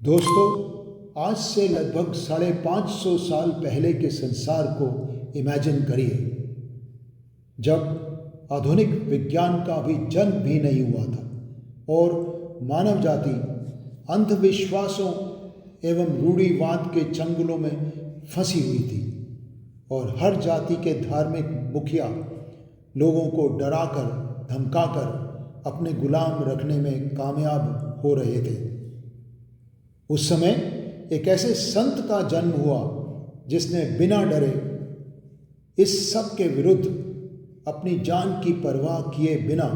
दोस्तों, आज से लगभग 550 साल पहले के संसार को इमेजिन करिए, जब आधुनिक विज्ञान का भी जन्म भी नहीं हुआ था और मानव जाति अंधविश्वासों एवं रूढ़िवाद के चंगुलों में फंसी हुई थी और हर जाति के धार्मिक मुखिया लोगों को डराकर धमकाकर अपने गुलाम रखने में कामयाब हो रहे थे। उस समय एक ऐसे संत का जन्म हुआ जिसने बिना डरे इस सब के विरुद्ध अपनी जान की परवाह किए बिना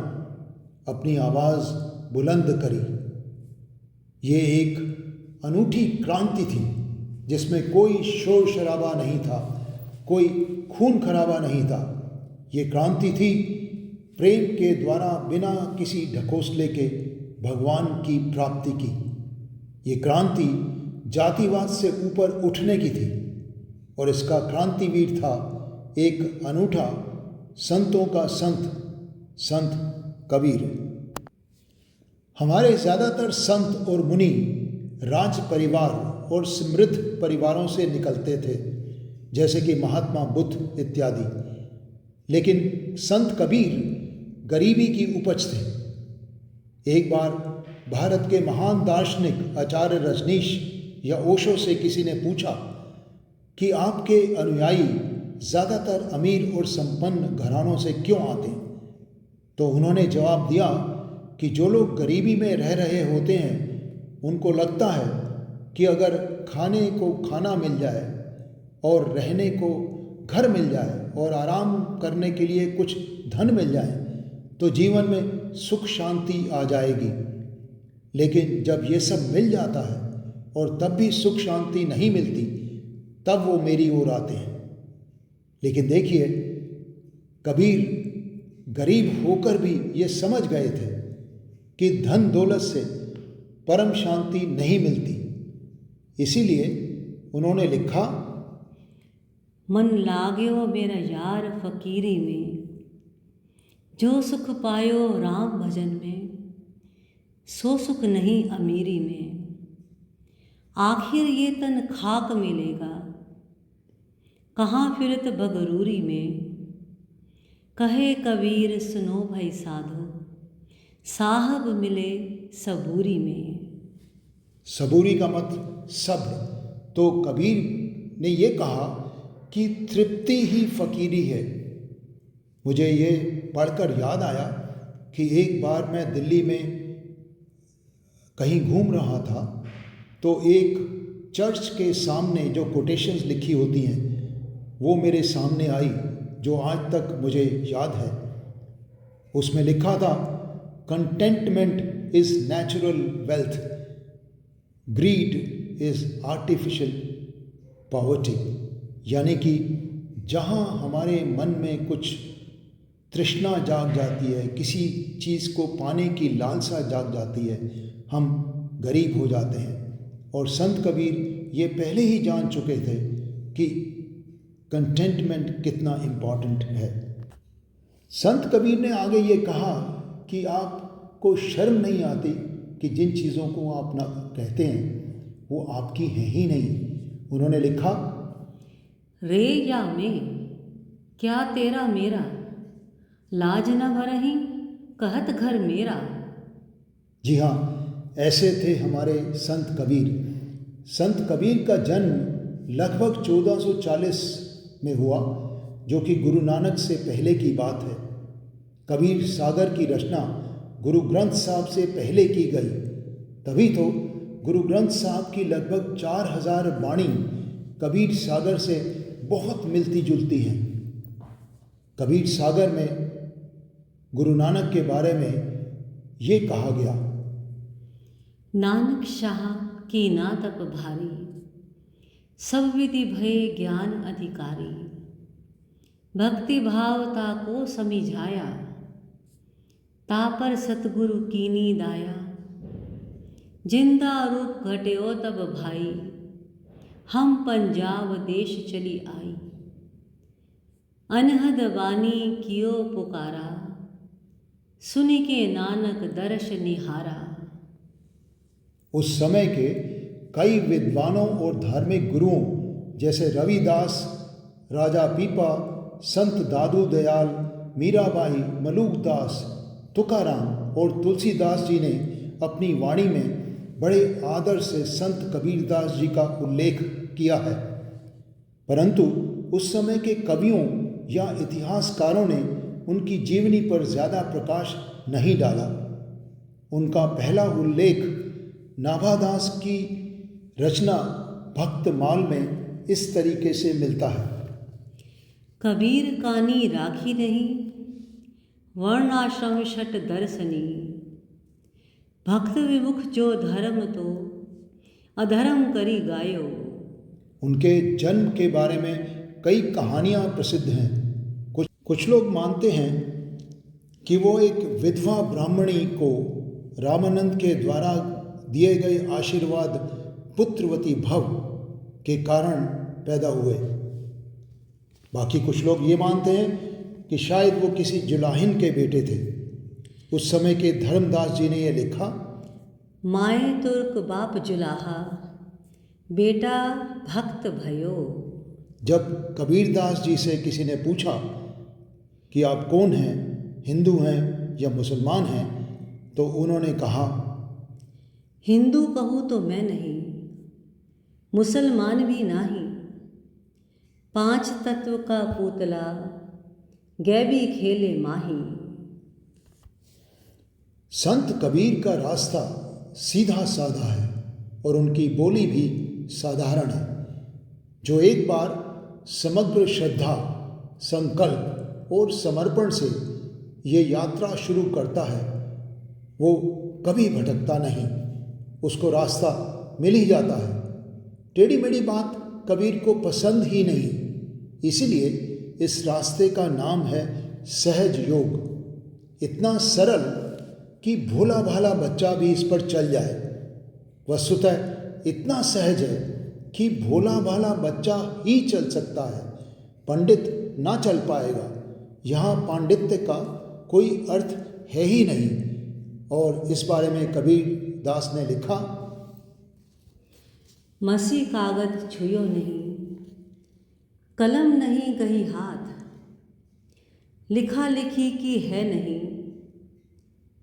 अपनी आवाज़ बुलंद करी। ये एक अनूठी क्रांति थी जिसमें कोई शोर शराबा नहीं था, कोई खून खराबा नहीं था। ये क्रांति थी प्रेम के द्वारा बिना किसी ढकोसले के भगवान की प्राप्ति की। ये क्रांति जातिवाद से ऊपर उठने की थी और इसका क्रांतिवीर था एक अनूठा संतों का संत कबीर। हमारे ज़्यादातर संत और मुनि राज परिवार और समृद्ध परिवारों से निकलते थे, जैसे कि महात्मा बुद्ध इत्यादि। लेकिन संत कबीर गरीबी की उपज थे। एक बार भारत के महान दार्शनिक आचार्य रजनीश या ओशो से किसी ने पूछा कि आपके अनुयायी ज़्यादातर अमीर और संपन्न घरानों से क्यों आते हैं? तो उन्होंने जवाब दिया कि जो लोग गरीबी में रह रहे होते हैं उनको लगता है कि अगर खाने को खाना मिल जाए और रहने को घर मिल जाए और आराम करने के लिए कुछ धन मिल जाए तो जीवन में सुख शांति आ जाएगी। लेकिन जब ये सब मिल जाता है और तब भी सुख शांति नहीं मिलती, तब वो मेरी ओर आते हैं। लेकिन देखिए, कबीर गरीब होकर भी ये समझ गए थे कि धन दौलत से परम शांति नहीं मिलती। इसीलिए उन्होंने लिखा, मन लाग्यो मेरा यार फकीरी में, जो सुख पायो राम भजन में, सो सुख नहीं अमीरी में। आखिर ये तन खाक मिलेगा, कहाँ फिरत बगरूरी में। कहे कबीर सुनो भाई साधो, साहब मिले सबूरी में। सबूरी का मतलब सब्र। तो कबीर ने ये कहा कि तृप्ति ही फकीरी है। मुझे ये पढ़कर याद आया कि एक बार मैं दिल्ली में कहीं घूम रहा था तो एक चर्च के सामने जो कोटेशंस लिखी होती हैं वो मेरे सामने आई, जो आज तक मुझे याद है। उसमें लिखा था, contentment is natural wealth, greed is artificial poverty. यानी कि जहाँ हमारे मन में कुछ तृष्णा जाग जाती है, किसी चीज़ को पाने की लालसा जाग जाती है, हम गरीब हो जाते हैं। और संत कबीर ये पहले ही जान चुके थे कि कंटेंटमेंट कितना इम्पॉर्टेंट है। संत कबीर ने आगे ये कहा कि आपको शर्म नहीं आती कि जिन चीज़ों को आप ना कहते हैं वो आपकी हैं ही नहीं। उन्होंने लिखा, रे या में क्या तेरा मेरा, लाज न भरही कहत घर मेरा। जी हाँ, ऐसे थे हमारे संत कबीर। संत कबीर का जन्म लगभग 1440 में हुआ, जो कि गुरु नानक से पहले की बात है। कबीर सागर की रचना गुरु ग्रंथ साहब से पहले की गई, तभी तो गुरु ग्रंथ साहब की लगभग 4000 वाणी कबीर सागर से बहुत मिलती जुलती हैं। कबीर सागर में गुरु नानक के बारे में ये कहा गया, नानक शाह की ना तप भारी, सब विधि भय ज्ञान अधिकारी। भक्ति भावता को समिझाया, तापर सतगुरु कीनी दाया। जिंदा रूप घट्यो तब भाई, हम पंजाब देश चली आई। अनहद वाणी कियो पुकारा, सुनि के नानक दर्श निहारा। उस समय के कई विद्वानों और धार्मिक गुरुओं जैसे रविदास, राजा पीपा, संत दादू दयाल, मीराबाई, मलूकदास, तुकाराम और तुलसीदास जी ने अपनी वाणी में बड़े आदर से संत कबीरदास जी का उल्लेख किया है। परंतु उस समय के कवियों या इतिहासकारों ने उनकी जीवनी पर ज़्यादा प्रकाश नहीं डाला। उनका पहला उल्लेख नाभादास की रचना भक्तमाल में इस तरीके से मिलता है। कबीर कानी राखी नहीं, वर्णाश्रम शट दर्शनी, भक्त विमुख जो धर्म तो अधर्म करी गायो। उनके जन्म के बारे में कई कहानियाँ प्रसिद्ध हैं। कुछ लोग मानते हैं कि वो एक विधवा ब्राह्मणी को रामानंद के द्वारा दिए गए आशीर्वाद पुत्रवती भव के कारण पैदा हुए। बाकी कुछ लोग ये मानते हैं कि शायद वो किसी जुलाहिन के बेटे थे। उस समय के धर्मदास जी ने यह लिखा, माए तुर्क बाप जुलाहा, बेटा भक्त भयो। जब कबीरदास जी से किसी ने पूछा कि आप कौन हैं, हिंदू हैं या मुसलमान हैं, तो उन्होंने कहा, हिंदू कहूँ तो मैं नहीं, मुसलमान भी नहीं, 5 तत्व का पुतला गैबी खेले माही। संत कबीर का रास्ता सीधा साधा है और उनकी बोली भी साधारण है। जो एक बार समग्र श्रद्धा, संकल्प और समर्पण से ये यात्रा शुरू करता है, वो कभी भटकता नहीं, उसको रास्ता मिल ही जाता है। टेढ़ी मेढ़ी बात कबीर को पसंद ही नहीं, इसीलिए इस रास्ते का नाम है सहज योग। इतना सरल कि भोला भाला बच्चा भी इस पर चल जाए। वस्तुतः इतना सहज है कि भोला भाला बच्चा ही चल सकता है, पंडित ना चल पाएगा। यहाँ पांडित्य का कोई अर्थ है ही नहीं। और इस बारे में कबीर दास ने लिखा, मसी कागज छुयो नहीं, कलम नहीं कहीं हाथ, लिखा लिखी की है नहीं,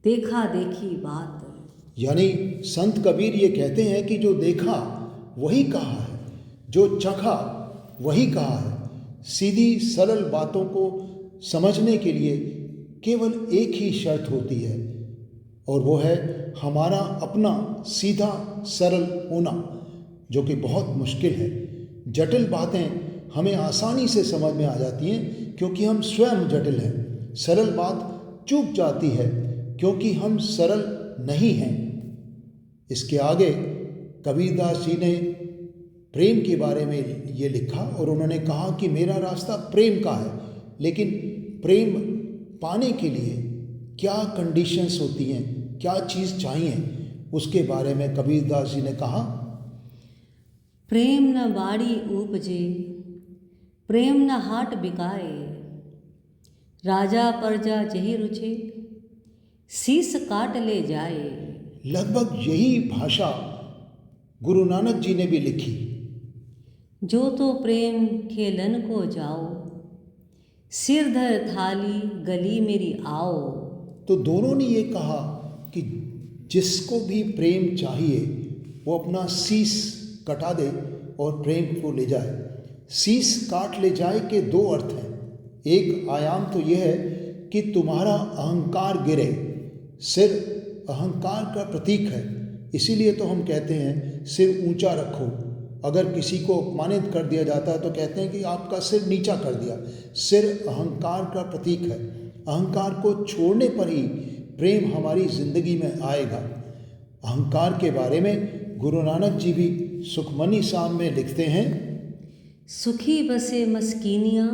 देखा देखी बात। यानी संत कबीर ये कहते हैं कि जो देखा वही कहा है, जो चखा वही कहा है। सीधी सरल बातों को समझने के लिए केवल एक ही शर्त होती है, और वो है हमारा अपना सीधा सरल होना, जो कि बहुत मुश्किल है। जटिल बातें हमें आसानी से समझ में आ जाती हैं क्योंकि हम स्वयं जटिल हैं। सरल बात चूक जाती है क्योंकि हम सरल नहीं हैं। इसके आगे कबीरदास जी ने प्रेम के बारे में ये लिखा और उन्होंने कहा कि मेरा रास्ता प्रेम का है, लेकिन प्रेम पाने के लिए क्या कंडीशंस होती हैं, क्या चीज़ चाहिए, उसके बारे में कबीरदास जी ने कहा, प्रेम न बाड़ी उपजे, प्रेम न हाट बिकाए, राजा प्रजा जही रुचे, शीस काट ले जाए। लगभग यही भाषा गुरु नानक जी ने भी लिखी। जो तो प्रेम खेलन को जाओ, सिर धर थाली गली मेरी आओ। तो दोनों ने ये कहा कि जिसको भी प्रेम चाहिए वो अपना शीस कटा दे और प्रेम को ले जाए। शीस काट ले जाए के 2 अर्थ हैं। एक आयाम तो यह है कि तुम्हारा अहंकार गिरे। सिर अहंकार का प्रतीक है, इसीलिए तो हम कहते हैं सिर ऊंचा रखो। अगर किसी को अपमानित कर दिया जाता है तो कहते हैं कि आपका सिर नीचा कर दिया। सिर अहंकार का प्रतीक है। अहंकार को छोड़ने पर ही प्रेम हमारी जिंदगी में आएगा। अहंकार के बारे में गुरु नानक जी भी सुखमनी साम में लिखते हैं, सुखी बसे मस्कीनियाँ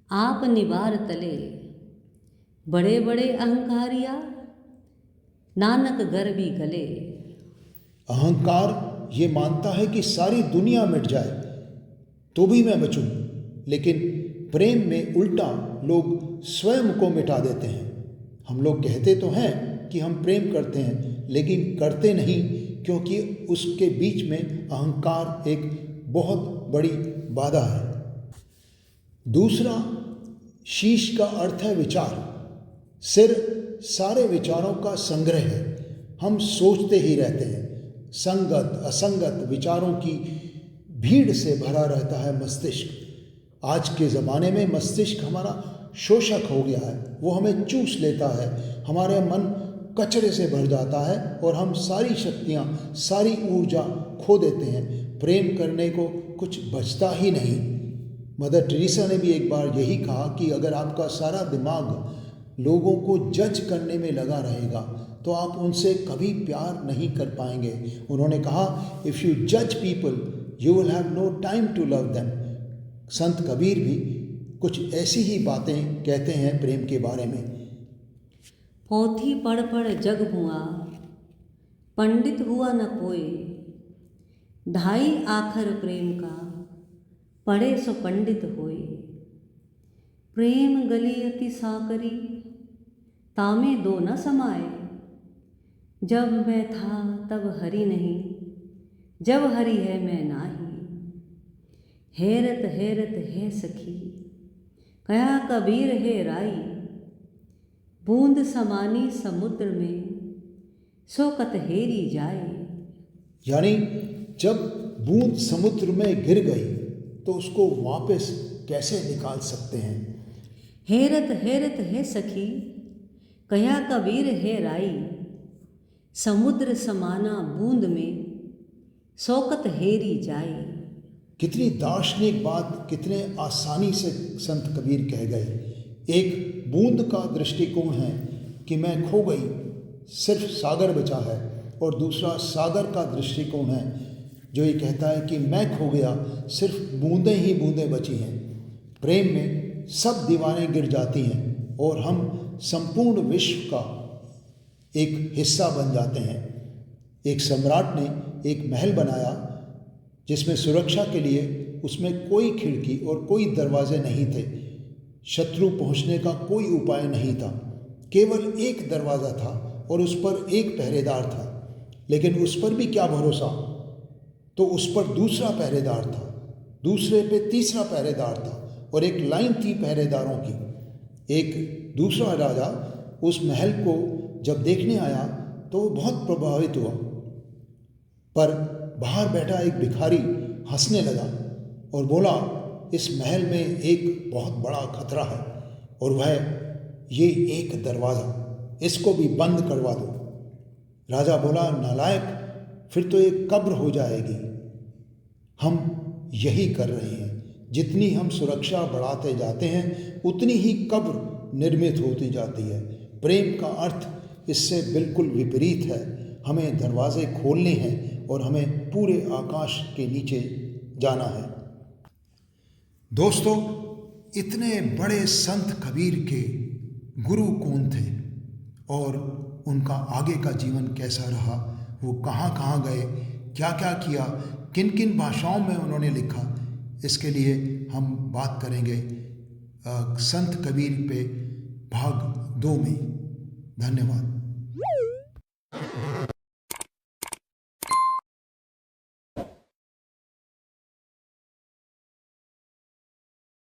आप निवार तले, बड़े बड़े अहंकारिया नानक गर्वी गले। अहंकार ये मानता है कि सारी दुनिया मिट जाए तो भी मैं बचूं, लेकिन प्रेम में उल्टा लोग स्वयं को मिटा देते हैं। हम लोग कहते तो हैं कि हम प्रेम करते हैं, लेकिन करते नहीं, क्योंकि उसके बीच में अहंकार एक बहुत बड़ी बाधा है। दूसरा, शीश का अर्थ है विचार। सिर सारे विचारों का संग्रह है। हम सोचते ही रहते हैं। संगत असंगत विचारों की भीड़ से भरा रहता है मस्तिष्क। आज के ज़माने में मस्तिष्क हमारा शोषक हो गया है, वो हमें चूस लेता है, हमारे मन कचरे से भर जाता है और हम सारी शक्तियाँ, सारी ऊर्जा खो देते हैं। प्रेम करने को कुछ बचता ही नहीं। मदर टेरेसा ने भी एक बार यही कहा कि अगर आपका सारा दिमाग लोगों को जज करने में लगा रहेगा तो आप उनसे कभी प्यार नहीं कर पाएंगे। उन्होंने कहा, इफ़ यू जज people you will have no time to love them. Sant Kabir भी कुछ ऐसी ही बातें कहते हैं प्रेम के बारे में। पोथी पढ़ पढ़ जग हुआ, पंडित हुआ न कोई। ढाई आखर प्रेम का, पढ़े सो पंडित होए। प्रेम गली अति साकरी, तामे दो न समाए। जब मैं था तब हरि नहीं, जब हरि है मैं नाही। हैरत हैरत है सखी, कया कबीर है राई। बूंद समानी समुद्र में, सो कतहेरी जाए। यानी जब बूंद समुद्र में गिर गई तो उसको वापस कैसे निकाल सकते हैं। हैरत हैरत है सखी, कया कबीर है राई। समुद्र समाना बूंद में, शौकत हेरी जाए। कितनी दार्शनिक बात कितने आसानी से संत कबीर कह गए। एक बूंद का दृष्टिकोण है कि मैं खो गई, सिर्फ सागर बचा है, और दूसरा सागर का दृष्टिकोण है जो ये कहता है कि मैं खो गया, सिर्फ बूंदें ही बूंदें बची हैं। प्रेम में सब दीवारें गिर जाती हैं और हम संपूर्ण विश्व का एक हिस्सा बन जाते हैं। एक सम्राट ने एक महल बनाया जिसमें सुरक्षा के लिए उसमें कोई खिड़की और कोई दरवाजे नहीं थे। शत्रु पहुंचने का कोई उपाय नहीं था, केवल एक दरवाज़ा था और उस पर एक पहरेदार था। लेकिन उस पर भी क्या भरोसा, तो उस पर दूसरा पहरेदार था, दूसरे पे तीसरा पहरेदार था और एक लाइन थी पहरेदारों की। एक दूसरा राजा उस महल को जब देखने आया तो वो बहुत प्रभावित हुआ, पर बाहर बैठा एक भिखारी हंसने लगा और बोला, इस महल में एक बहुत बड़ा खतरा है और वह ये एक दरवाज़ा, इसको भी बंद करवा दो। राजा बोला, नालायक, फिर तो एक कब्र हो जाएगी। हम यही कर रहे हैं। जितनी हम सुरक्षा बढ़ाते जाते हैं उतनी ही कब्र निर्मित होती जाती है। प्रेम का अर्थ इससे बिल्कुल विपरीत है। हमें दरवाजे खोलने हैं और हमें पूरे आकाश के नीचे जाना है। दोस्तों, इतने बड़े संत कबीर के गुरु कौन थे और उनका आगे का जीवन कैसा रहा, वो कहाँ कहाँ गए, क्या क्या किया, किन किन भाषाओं में उन्होंने लिखा, इसके लिए हम बात करेंगे संत कबीर पे भाग 2 में। धन्यवाद।